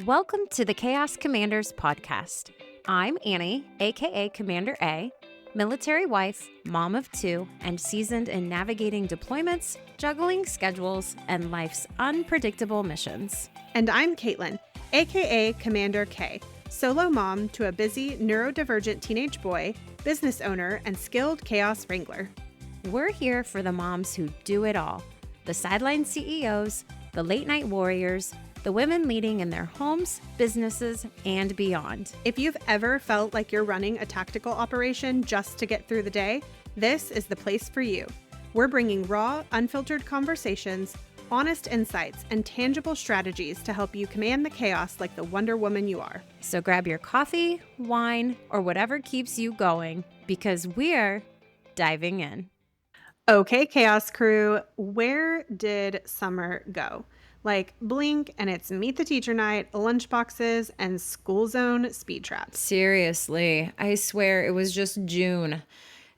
Welcome to the Chaos Commanders podcast. I'm Annie, aka Commander A, military wife, mom of two, and seasoned in navigating deployments, juggling schedules, and life's unpredictable missions. And I'm Caitlin, aka Commander K, solo mom to a busy neurodivergent teenage boy, business owner, and skilled chaos wrangler. We're here for the moms who do it all, the sideline CEOs, the late night warriors, the women leading in their homes, businesses, and beyond. If you've ever felt like you're running a tactical operation just to get through the day, this is the place for you. We're bringing raw, unfiltered conversations, honest insights, and tangible strategies to help you command the chaos like the Wonder Woman you are. So grab your coffee, wine, or whatever keeps you going, because we're diving in. Okay, Chaos Crew, where did summer go? Like blink and it's meet the teacher night, lunchboxes, and school zone speed traps. Seriously, I swear it was just June,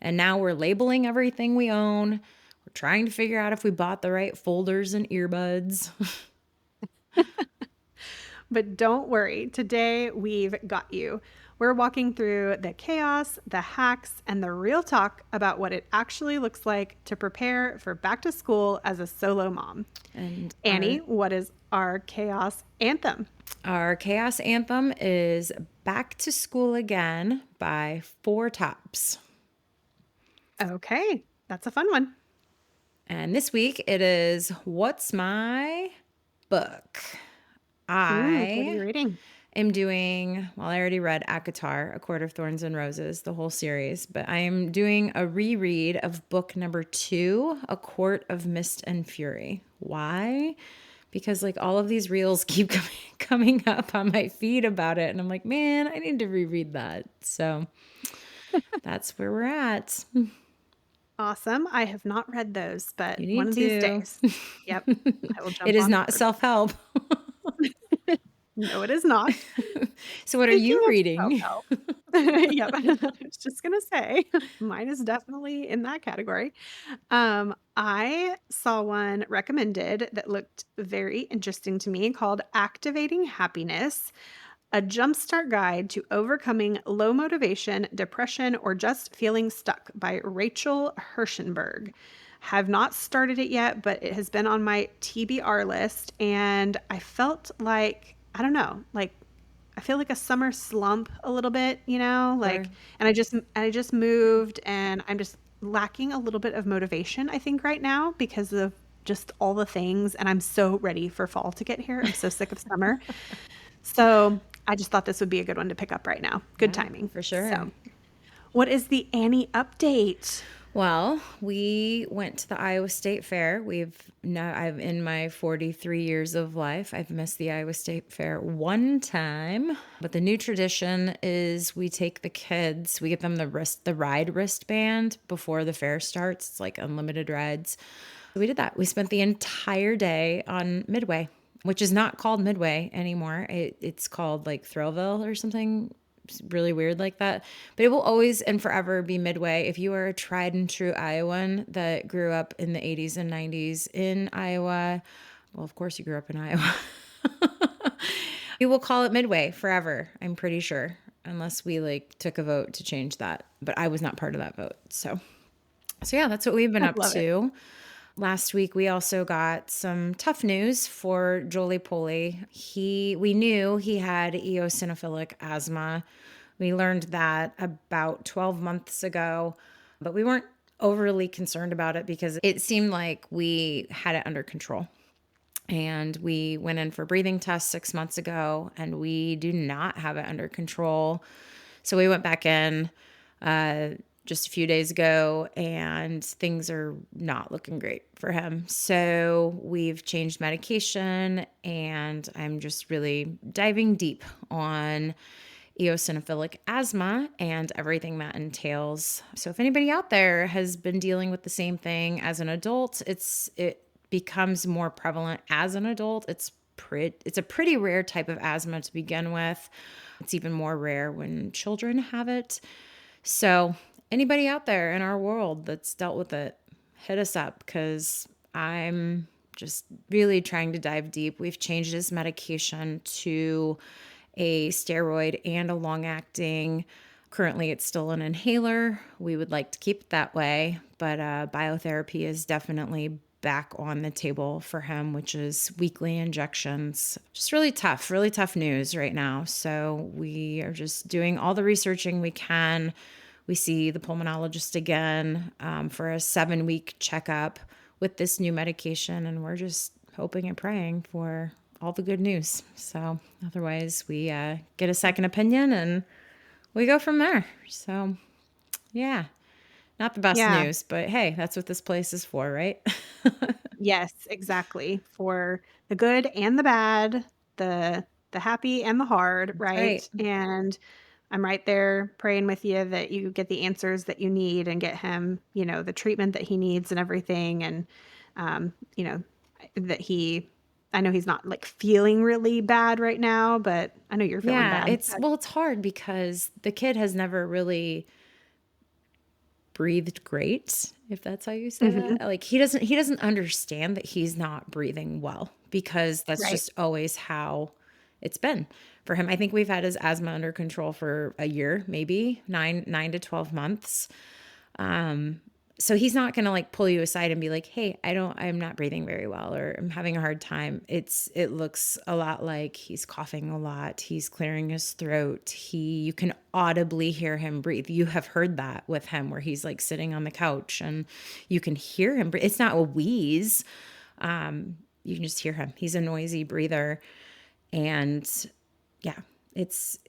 and now we're labeling everything we own. We're trying to figure out if we bought the right folders and earbuds. But don't worry, today we've got you. We're walking through the chaos, the hacks, and the real talk about what it actually looks like to prepare for back to school as a solo mom. And Annie, what is our chaos anthem? Our chaos anthem is Back to School Again by Four Tops. Okay, that's a fun one. And this week it is What's My Book? What are you reading? I'm doing, well, I already read ACOTAR, A Court of Thorns and Roses, the whole series, but I am doing a reread of book number 2, A Court of Mist and Fury. Why? Because like all of these reels keep coming up on my feed about it. And I'm like, man, I need to reread that. So that's where we're at. Awesome. I have not read those, but You need one of these to. days. Yep. I will jump It is on not board. self-help. No, it is not. So what are you reading? Yep. I was just going to say, mine is definitely in that category. I saw one recommended that looked very interesting to me called Activating Happiness, a jumpstart guide to overcoming low motivation, depression, or just feeling stuck by Rachel Hirschenberg. Have not started it yet, but it has been on my TBR list, and I felt like, I don't know, like I feel like a summer slump a little bit, Sure. and I just moved and I'm just lacking a little bit of motivation, I think, right now because of just all the things, and I'm so ready for fall to get here. I'm so sick of summer. So I just thought this would be a good one to pick up right now. Good timing. For sure. So what is the Annie update? Well, we went to the Iowa State Fair. I've in my 43 years of life, I've missed the Iowa State Fair one time. But the new tradition is we take the kids, we get them the ride wristband before the fair starts. It's like unlimited rides. So we did that. We spent the entire day on Midway, which is not called Midway anymore. It's called like Thrillville or something really weird like that, but it will always and forever be Midway. If you are a tried and true Iowan that grew up in the 80s and 90s in Iowa, well, of course you grew up in Iowa, you will call it Midway forever, I'm pretty sure, unless we like took a vote to change that, but I was not part of that vote. So yeah, that's what we've been up to. Last week, we also got some tough news for Jolie Poley. We knew he had eosinophilic asthma. We learned that about 12 months ago, but we weren't overly concerned about it because it seemed like we had it under control. And we went in for breathing tests 6 months ago, and we do not have it under control. So we went back in just a few days ago, and things are not looking great for him. So we've changed medication, and I'm just really diving deep on eosinophilic asthma and everything that entails. So if anybody out there has been dealing with the same thing as an adult, it becomes more prevalent as an adult. It's a pretty rare type of asthma to begin with. It's even more rare when children have it. So anybody out there in our world that's dealt with it, hit us up because I'm just really trying to dive deep. We've changed his medication to a steroid and a long acting. Currently, it's still an inhaler. We would like to keep it that way, but biotherapy is definitely back on the table for him, which is weekly injections. Just really tough news right now. So we are just doing all the researching we can. We see the pulmonologist again for a 7-week checkup with this new medication, and we're just hoping and praying for all the good news. So otherwise, we get a second opinion and we go from there. So yeah, not the best Yeah. news, but hey, that's what this place is for, right? Yes, exactly. For the good and the bad, the happy and the hard, That's right. right? And I'm right there praying with you that you get the answers that you need and get him, the treatment that he needs and everything. And, you know, that I know he's not like feeling really bad right now, but I know you're feeling Yeah, bad. it's hard because the kid has never really breathed great, if that's how you say Mhm. that. Like he doesn't understand that he's not breathing well because that's Right. just always how it's been for him. I think we've had his asthma under control for a year, maybe 9 to 12 months. So he's not going to like pull you aside and be like, "Hey, I'm not breathing very well or I'm having a hard time." It looks a lot like he's coughing a lot. He's clearing his throat. You can audibly hear him breathe. You have heard that with him where he's like sitting on the couch and you can hear him breathe. It's not a wheeze. You can just hear him. He's a noisy breather. And yeah, it's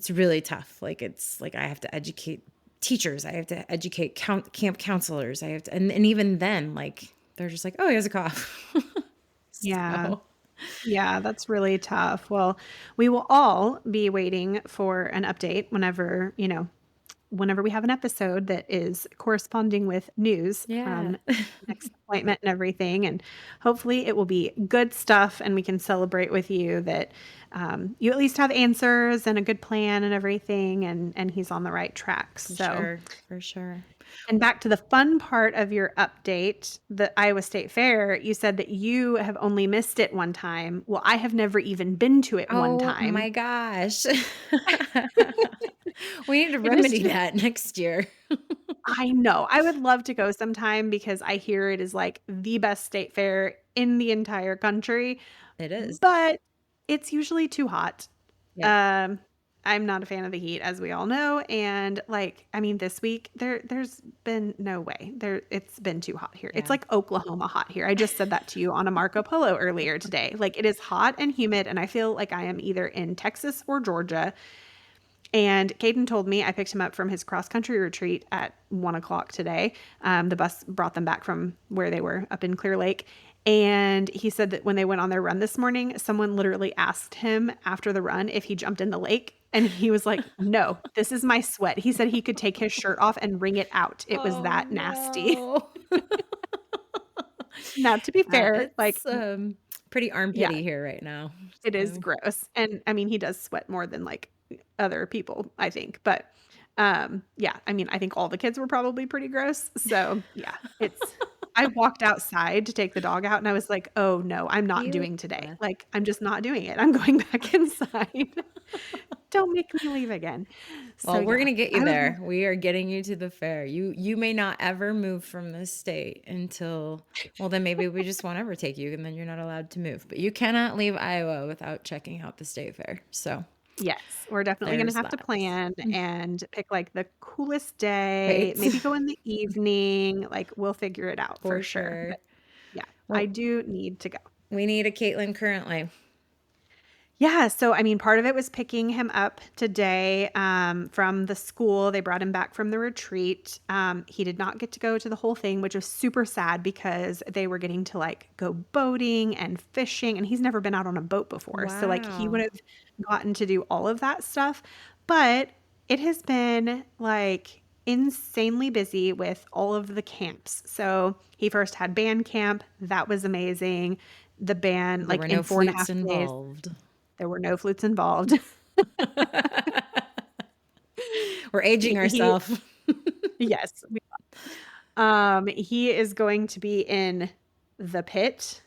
really tough. Like it's like I have to educate teachers, I have to educate camp counselors, I have to, and even then, like they're just like, oh, he has a cough. Yeah. So Yeah, that's really tough. Well, we will all be waiting for an update whenever we have an episode that is corresponding with news yeah, from next appointment and everything. And hopefully it will be good stuff and we can celebrate with you that you at least have answers and a good plan and everything and he's on the right track. for So, sure, for sure. and back to the fun part of your update, the Iowa State Fair, you said that you have only missed it one time. Well, I have never even been to it one Oh time. my gosh. We need to It is remedy just that next year. I know. I would love to go sometime because I hear it is like the best state fair in the entire country, It is. but it's usually too hot. Yep. Um, I'm not a fan of the heat, as we all know, and like, I mean, this week there's been no way. It's been too hot here. It's Yeah, like Oklahoma hot here. I just said that to you on a Marco Polo earlier today. Like it is hot and humid, and I feel like I am either in Texas or Georgia. And Caden told me I picked him up from his cross country retreat at 1 o'clock today. The bus brought them back from where they were up in Clear Lake. And he said that when they went on their run this morning, someone literally asked him after the run if he jumped in the lake. And he was like, no, this is my sweat. He said he could take his shirt off and wring it out. It was oh that nasty. no. Now, to be fair, like, It's pretty yeah, armpity here right now. it is So gross, and, I mean, he does sweat more than, like, other people, I think, but, yeah, I mean, I think all the kids were probably pretty gross, so, yeah, I walked outside to take the dog out, and I was like, "Oh, no, I'm not you doing today, like, I'm just not doing it, I'm going back inside. Don't make me leave again." So, Well, we're yeah, gonna get I you would there. We are getting you to the fair. You may not ever move from this state until well, then maybe we just won't ever take you and then you're not allowed to move. But you cannot leave Iowa without checking out the state fair. So Yes, we're definitely gonna there's have to that. plan and pick, like, the coolest day, Right. maybe go in the evening, like, we'll figure it out for For sure, sure. but yeah, I Well, do need to go. we need a Caitlin currently. Yeah, so, I mean, part of it was picking him up today, from the school. They brought him back from the retreat. He did not get to go to the whole thing, which was super sad because they were getting to, like, go boating and fishing, and he's never been out on a boat before. So, like, he would Wow. have gotten to do all of that stuff, but it has been, like, insanely busy with all of the camps. So, he first had band camp. That was amazing. The band, There like, were in no 4 and a flutes half days involved. there were no flutes involved. We're aging He ourselves. yes, he is going to be in the pit,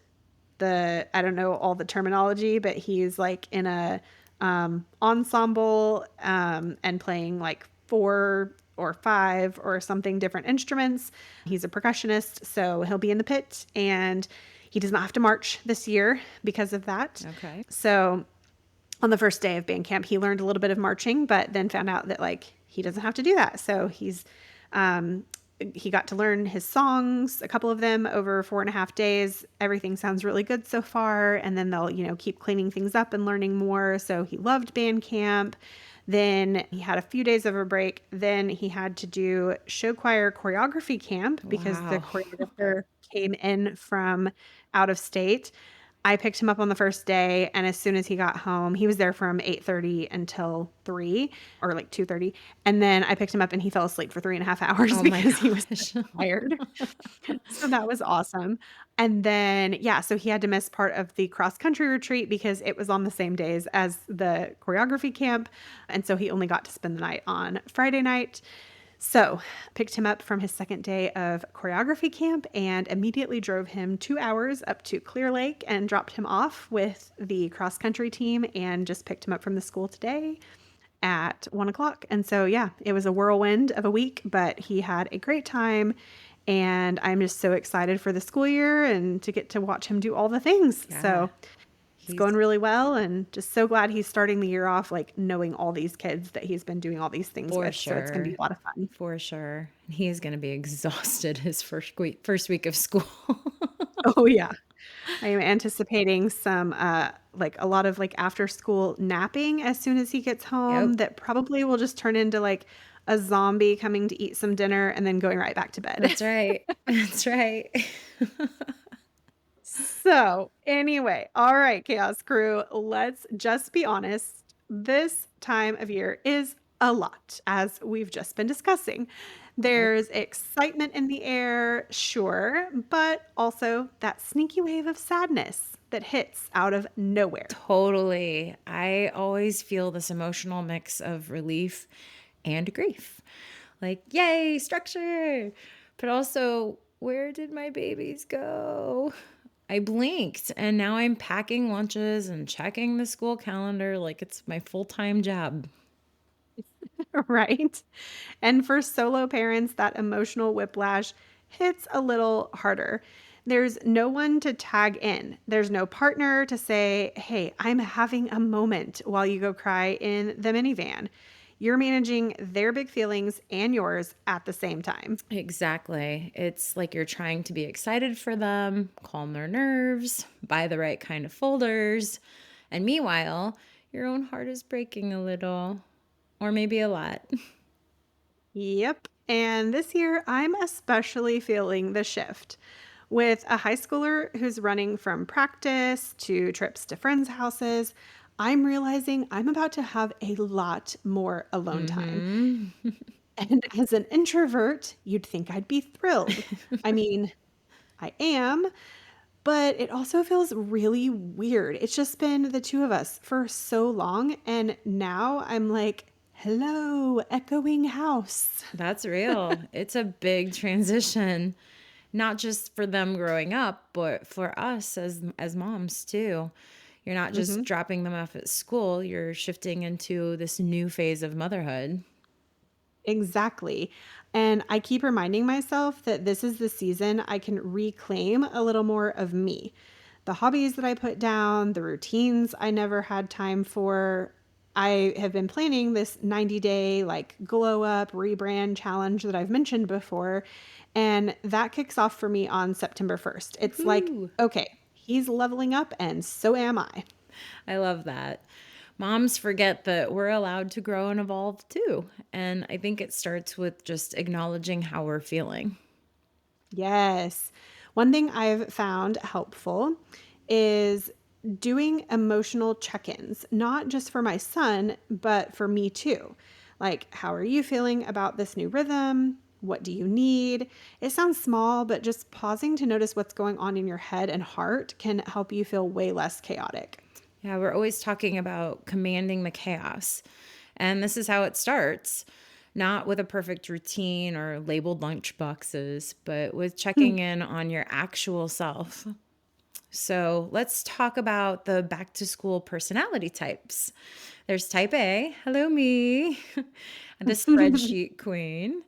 I don't know all the terminology, but he's like in a ensemble and playing like 4 or 5 or something different instruments. He's a percussionist, so he'll be in the pit, and he does not have to march this year because of that. Okay. So on the first day of band camp, he learned a little bit of marching, but then found out that like he doesn't have to do that. So um, he got to learn his songs, a couple of them over 4.5 days. Everything sounds really good so far. And then they'll, keep cleaning things up and learning more. So he loved band camp. Then he had a few days of a break. Then he had to do show choir choreography camp because the Wow. choreographer came in from out of state. I picked him up on the first day, and as soon as he got home, he was there from 8:30 until 3 or like 2:30. And then I picked him up and he fell asleep for 3.5 hours Oh my because he was gosh. tired. So that was awesome. And then, yeah, so he had to miss part of the cross country retreat because it was on the same days as the choreography camp. And so he only got to spend the night on Friday night. So, picked him up from his second day of choreography camp and immediately drove him 2 hours up to Clear Lake and dropped him off with the cross country team and just picked him up from the school today at 1 o'clock. And so, yeah, it was a whirlwind of a week, but he had a great time. And I'm just so excited for the school year and to get to watch him do all the things. Yeah. So, it's He's going really well, and just so glad he's starting the year off like knowing all these kids that he's been doing all these things for with. So it's going to be sure. a lot of fun. For sure. He is going to be exhausted his first week of school. Oh yeah. I am anticipating some like a lot of like after school napping as soon as he gets home Yep. that probably will just turn into like a zombie coming to eat some dinner and then going right back to bed. That's right. That's right. So, anyway, all right, Chaos Crew, let's just be honest. This time of year is a lot, as we've just been discussing. Yep. There's excitement in the air, sure, but also that sneaky wave of sadness that hits out of nowhere. Totally. I always feel this emotional mix of relief and grief. Like, yay, structure. But also, where did my babies go? I blinked and now I'm packing lunches and checking the school calendar like it's my full time job. Right? And for solo parents, that emotional whiplash hits a little harder. There's no one to tag in. There's no partner to say, hey, I'm having a moment while you go cry in the minivan. You're managing their big feelings and yours at the same time. Exactly. It's like you're trying to be excited for them, calm their nerves, buy the right kind of folders. And meanwhile, your own heart is breaking a little, or maybe a lot. Yep. And this year, I'm especially feeling the shift. With a high schooler who's running from practice to trips to friends' houses, I'm realizing I'm about to have a lot more alone time. Hmm. And as an introvert, you'd think I'd be thrilled. I mean, I am, but it also feels really weird. It's just been the two of us for so long. And now I'm like, hello, echoing house. That's real. It's a big transition, not just for them growing up, but for us as moms too. You're not just Hmm. dropping them off at school, you're shifting into this new phase of motherhood. Exactly. And I keep reminding myself that this is the season I can reclaim a little more of me. The hobbies that I put down, the routines I never had time for. I have been planning this 90-day like glow up rebrand challenge that I've mentioned before. And that kicks off for me on September 1st. It's like, Woohoo. okay, he's leveling up and so am I. I love that. Moms forget that we're allowed to grow and evolve too. And I think it starts with just acknowledging how we're feeling. Yes. One thing I've found helpful is doing emotional check ins, not just for my son, but for me too. Like, how are you feeling about this new rhythm? What do you need? It sounds small, but just pausing to notice what's going on in your head and heart can help you feel way less chaotic. Yeah, we're always talking about commanding the chaos. And this is how it starts. Not with a perfect routine or labeled lunch boxes, but with checking in on your actual self. So let's talk about the back to school personality types. There's type A, hello me, the spreadsheet queen.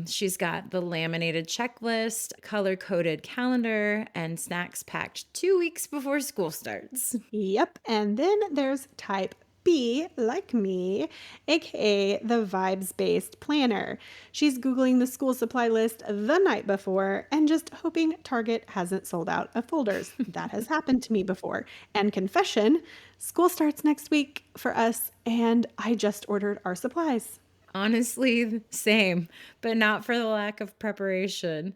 She's got the laminated checklist, color coded calendar, and snacks packed 2 weeks before school starts. Yep. And then there's type B, like me, aka the vibes based planner. She's Googling the school supply list the night before and just hoping Target hasn't sold out of folders. That has happened to me before. And confession, school starts next week for us, and I just ordered our supplies. Honestly, same, but not for the lack of preparation.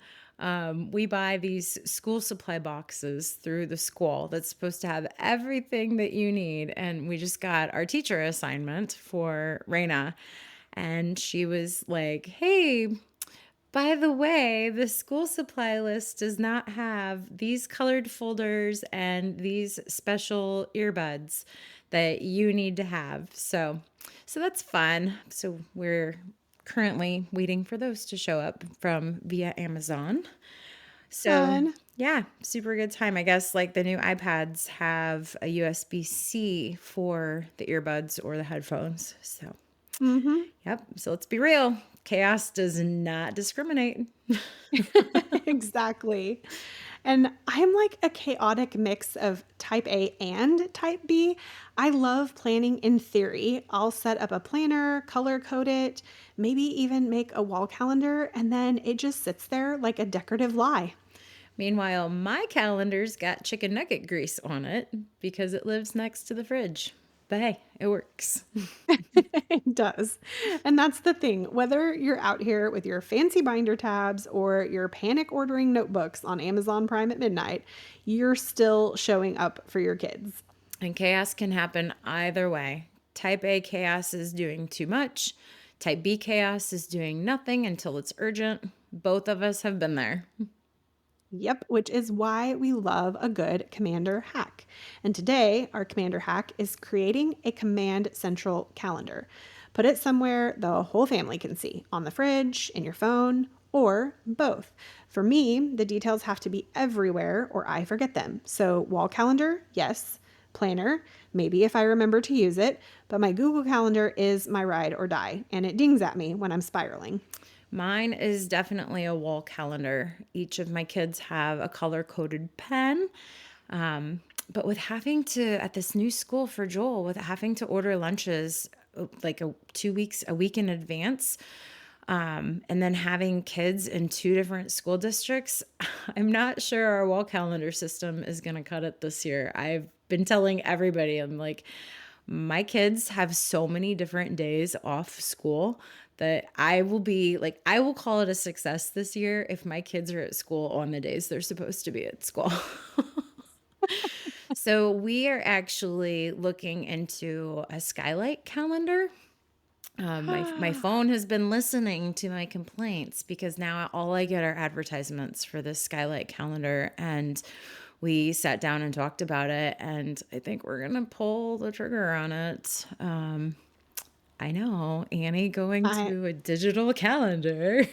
We buy these school supply boxes through the school that's supposed to have everything that you need. And we just got our teacher assignment for Raina. And she was like, hey, by the way, the school supply list does not have these colored folders and these special earbuds that you need to have. So that's fun. So we're currently waiting for those to show up from via Amazon. So Fun. yeah, super good time. I guess like the new iPads have a USB-C for the earbuds or the headphones. So Mm-hmm. yep. So let's be real. Chaos does not discriminate. Exactly. And I'm like a chaotic mix of type A and type B. I love planning in theory. I'll set up a planner, color code it, maybe even make a wall calendar, and then it just sits there like a decorative lie. Meanwhile, my calendar's got chicken nugget grease on it because it lives next to the fridge. But hey, it works. It does. And that's the thing. Whether you're out here with your fancy binder tabs or your panic ordering notebooks on Amazon Prime at midnight, you're still showing up for your kids. And chaos can happen either way. Type A chaos is doing too much. Type B chaos is doing nothing until it's urgent. Both of us have been there. Yep, which is why we love a good Commander hack. And today, our Commander hack is creating a Command Central calendar. Put it somewhere the whole family can see on the fridge, in your phone, or both. For me, the details have to be everywhere or I forget them. So, wall calendar, yes. Planner, maybe if I remember to use it, but my Google Calendar is my ride or die, and it dings at me when I'm spiraling. Mine is definitely a wall calendar. Each of my kids have a color coded pen. But with having to, at this new school for Joel, with having to order lunches like 2 weeks, a week in advance, and then having kids in two different school districts, I'm not sure our wall calendar system is going to cut it this year. I've been telling everybody, I'm like, my kids have so many different days off school that I will be like, I will call it a success this year if my kids are at school on the days they're supposed to be at school. So we are actually looking into a skylight calendar. My phone has been listening to my complaints because now all I get are advertisements for this skylight calendar, and we sat down and talked about it, and I think we're gonna pull the trigger on it. I know, Annie going I to a digital calendar.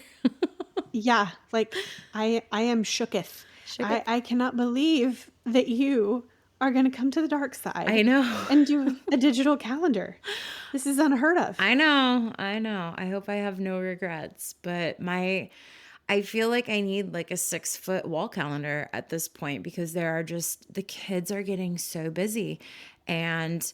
Yeah, like I am shooketh. Shook it. I cannot believe that you are going to come to the dark I side know. and do a digital calendar. This is unheard of. I know. I know. I hope I have no regrets, but I feel like I need like a 6 foot wall calendar at this point because there are just the kids are getting so busy. And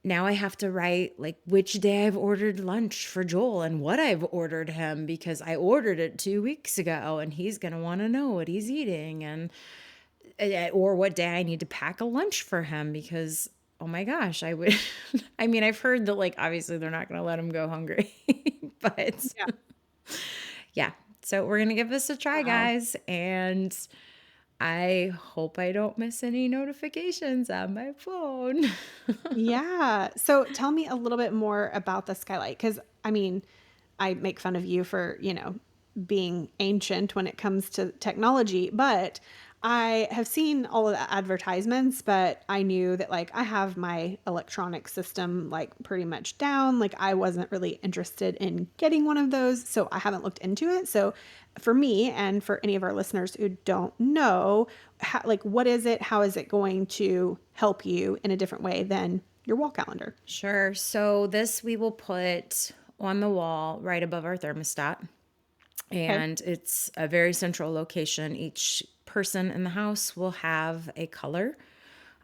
now I have to write like which day I've ordered lunch for Joel and what I've ordered him because I ordered it 2 weeks ago and he's going to want to know what he's eating and or what day I need to pack a lunch for him because oh my gosh, I would I mean, I've heard that like obviously they're not going to let him go hungry. But Yeah. yeah. So we're going to give this a try, Wow. guys, and I hope I don't miss any notifications on my phone. Yeah. So tell me a little bit more about the skylight cuz I mean, I make fun of you for, being ancient when it comes to technology, but I have seen all of the advertisements, but I knew that, like, I have my electronic system, like, pretty much down. Like, I wasn't really interested in getting one of those, so I haven't looked into it. So, for me and for any of our listeners who don't know, how, like, what is it? How is it going to help you in a different way than your wall calendar? Sure. So this we will put on the wall right above our thermostat. Okay. And it's a very central location. Each person in the house will have a color.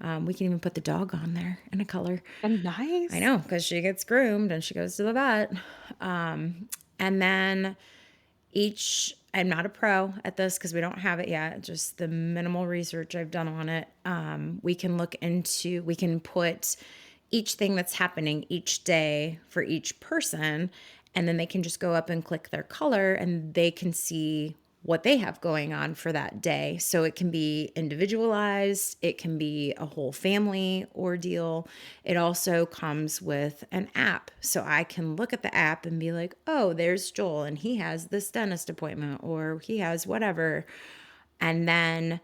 We can even put the dog on there in a color. And I nice. know, because she gets groomed and she goes to the vet. And then I'm not a pro at this because we don't have it yet, just the minimal research I've done on it. We can put each thing that's happening each day for each person, and then they can just go up and click their color and they can see what they have going on for that day. So it can be individualized, it can be a whole family ordeal. It also comes with an app. So I can look at the app and be like, oh, there's Joel and he has this dentist appointment or he has whatever. And then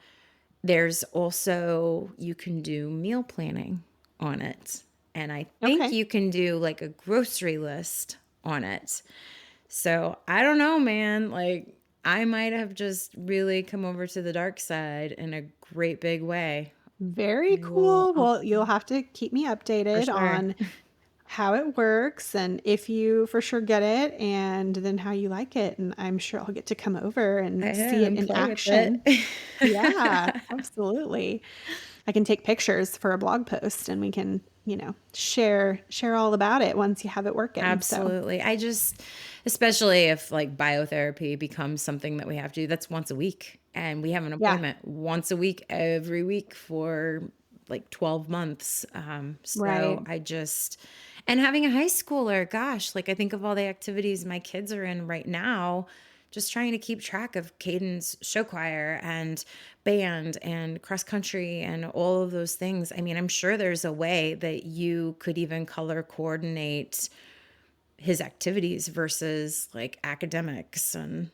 there's also, you can do meal planning on it. And I think Okay. you can do like a grocery list on it. So I don't know, man. Like, I might have just really come over to the dark side in a great big way. Very cool. Well, you'll have to keep me For updated sure. on how it works and if you for sure get it and then how you like it. And I'm sure I'll get to come over I and see it am in play with action. it. Yeah, absolutely. I can take pictures for a blog post and we can, share all about it once you have it working. So, Absolutely. Especially if like biotherapy becomes something that we have to do, that's once a week. And we have an yeah, appointment once a week, every week for like 12 months. right. And having a high schooler, gosh, like I think of all the activities my kids are in right now, just trying to keep track of Caden's show choir and band and cross country and all of those things. I mean, I'm sure there's a way that you could even color coordinate his activities versus like academics. And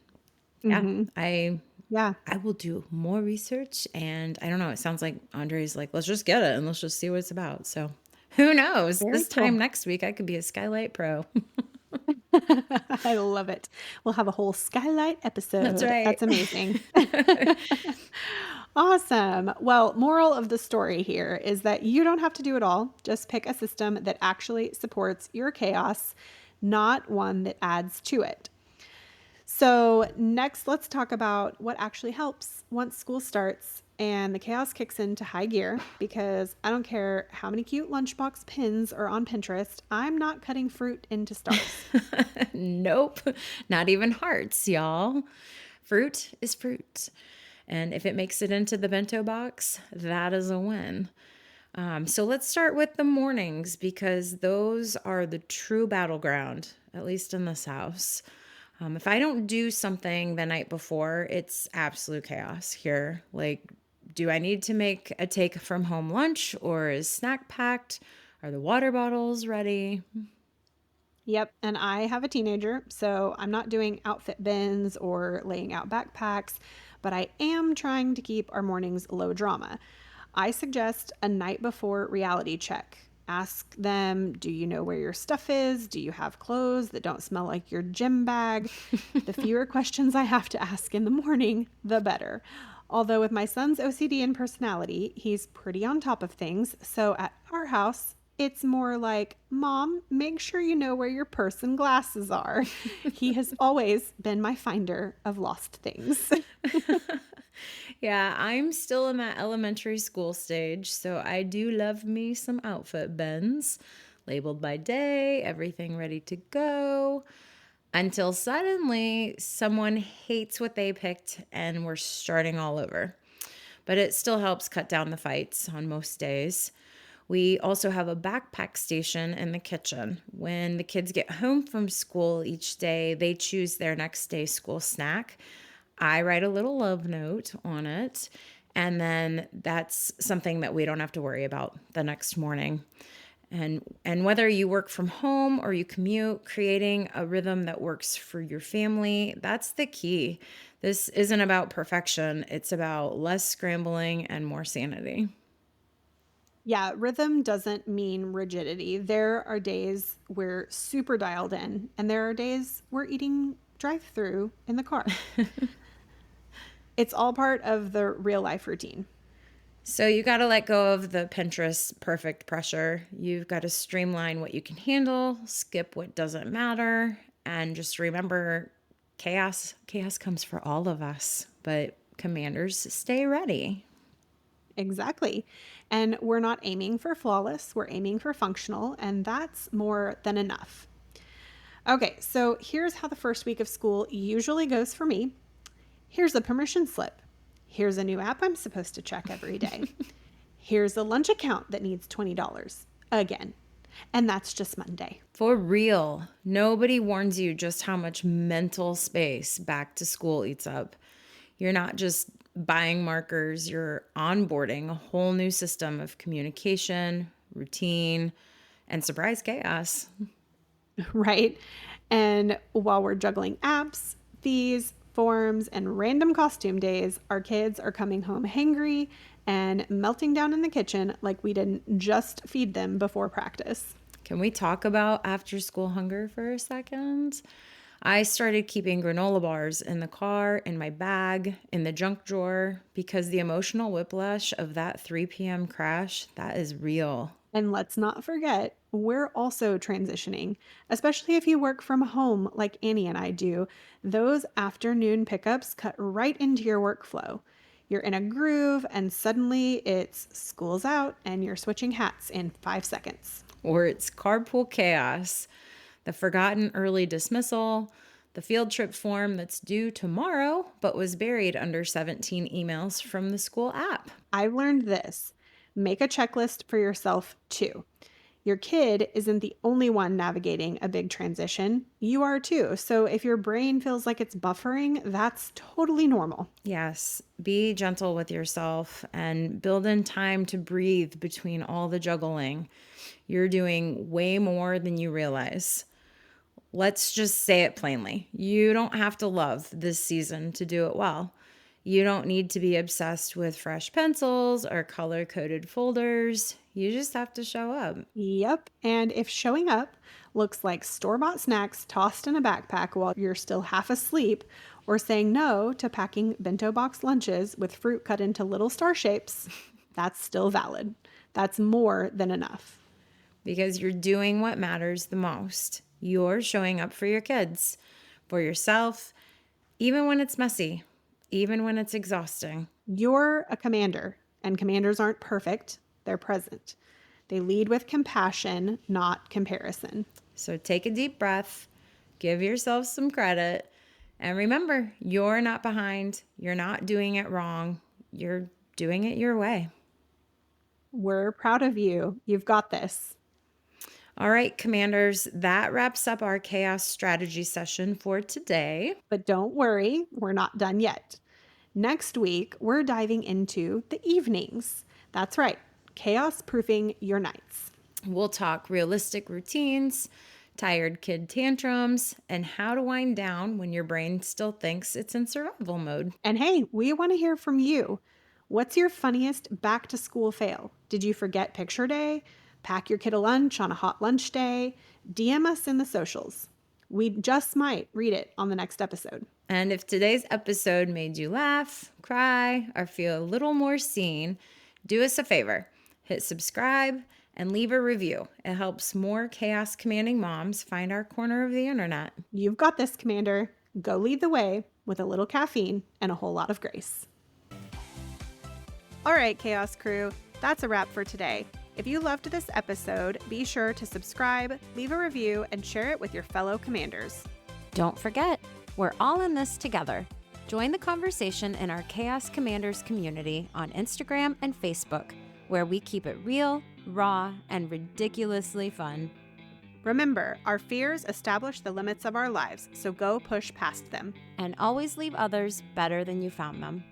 yeah, Mhm. Yeah, I will do more research. And I don't know, it sounds like Andre's like, let's just get it and let's just see what it's about. So who knows, very this time cool. next week I could be a skylight pro. I love it. We'll have a whole skylight That's episode. right. That's amazing. Awesome. Well, moral of the story here is that you don't have to do it all. Just pick a system that actually supports your chaos, not one that adds to it. So, next, let's talk about what actually helps once school starts and the chaos kicks into high gear because I don't care how many cute lunchbox pins are on Pinterest, I'm not cutting fruit into stars. Nope, not even hearts, y'all. Fruit is fruit. And if it makes it into the bento box, that is a win. So let's start with the mornings because those are the true battleground, at least in this house. If I don't do something the night before, it's absolute chaos here. Like, do I need to make a take from home lunch or is snack packed? Are the water bottles ready? Yep. And I have a teenager, so I'm not doing outfit bins or laying out backpacks, but I am trying to keep our mornings low drama. I suggest a night before reality check. Ask them, do you know where your stuff is? Do you have clothes that don't smell like your gym bag? The fewer questions I have to ask in the morning, the better. Although, with my son's OCD and personality, he's pretty on top of things. So, at our house, it's more like, Mom, make sure you know where your purse and glasses are. He has always been my finder of lost things. Yeah, I'm still in that elementary school stage, so I do love me some outfit bins, labeled by day, everything ready to go, until suddenly someone hates what they picked and we're starting all over. But it still helps cut down the fights on most days. We also have a backpack station in the kitchen. When the kids get home from school each day, they choose their next day school snack. I write a little love note on it, and then that's something that we don't have to worry about the next morning. And whether you work from home or you commute, creating a rhythm that works for your family, that's the key. This isn't about perfection. It's about less scrambling and more sanity. Yeah, rhythm doesn't mean rigidity. There are days we're super dialed in, and there are days we're eating drive through in the car. It's all part of the real life routine. So you got to let go of the Pinterest perfect pressure. You've got to streamline what you can handle, skip what doesn't matter, and just remember chaos comes for all of us, but commanders, stay ready. Exactly. And we're not aiming for flawless, we're aiming for functional, and that's more than enough. Okay, so here's how the first week of school usually goes for me. Here's a permission slip. Here's a new app I'm supposed to check every day. Here's a lunch account that needs $20 again. And that's just Monday. For real, nobody warns you just how much mental space back to school eats up. You're not just buying markers, you're onboarding a whole new system of communication, routine, and surprise chaos. Right? And while we're juggling apps, fees, forms, and random costume days, our kids are coming home hangry and melting down in the kitchen like we didn't just feed them before practice. Can we talk about after school hunger for a second? I started keeping granola bars in the car, in my bag, in the junk drawer, because the emotional whiplash of that 3 p.m. crash, that is real. And let's not forget, we're also transitioning, especially if you work from home like Annie and I do. Those afternoon pickups cut right into your workflow. You're in a groove, and suddenly it's school's out, and you're switching hats in 5 seconds. Or it's carpool chaos, the forgotten early dismissal, the field trip form that's due tomorrow but was buried under 17 emails from the school app. I've learned this: make a checklist for yourself too. Your kid isn't the only one navigating a big transition. You are too. So if your brain feels like it's buffering, that's totally normal. Yes, be gentle with yourself and build in time to breathe between all the juggling. You're doing way more than you realize. Let's just say it plainly. You don't have to love this season to do it well. You don't need to be obsessed with fresh pencils or color coded folders. You just have to show up. Yep. And if showing up looks like store bought snacks tossed in a backpack while you're still half asleep, or saying no to packing bento box lunches with fruit cut into little star shapes, that's still valid. That's more than enough. Because you're doing what matters the most. You're showing up for your kids, for yourself, even when it's messy, even when it's exhausting. You're a commander, and commanders aren't perfect, they're present. They lead with compassion, not comparison. So take a deep breath, give yourself some credit, and remember, you're not behind. You're not doing it wrong. You're doing it your way. We're proud of you. You've got this. All right, commanders, that wraps up our chaos strategy session for today. But don't worry, we're not done yet. Next week, we're diving into the evenings. That's right, chaos proofing your nights. We'll talk realistic routines, tired kid tantrums, and how to wind down when your brain still thinks it's in survival mode. And hey, we want to hear from you. What's your funniest back to school fail? Did you forget picture day? Pack your kid a lunch on a hot lunch day? DM us in the socials. We just might read it on the next episode. And if today's episode made you laugh, cry, or feel a little more seen, do us a favor. Hit subscribe and leave a review. It helps more chaos commanding moms find our corner of the internet. You've got this, Commander. Go lead the way with a little caffeine and a whole lot of grace. All right, Chaos Crew, that's a wrap for today. If you loved this episode, be sure to subscribe, leave a review, and share it with your fellow commanders. Don't forget, we're all in this together. Join the conversation in our Chaos Commanders community on Instagram and Facebook, where we keep it real, raw, and ridiculously fun. Remember, our fears establish the limits of our lives, so go push past them. And always leave others better than you found them.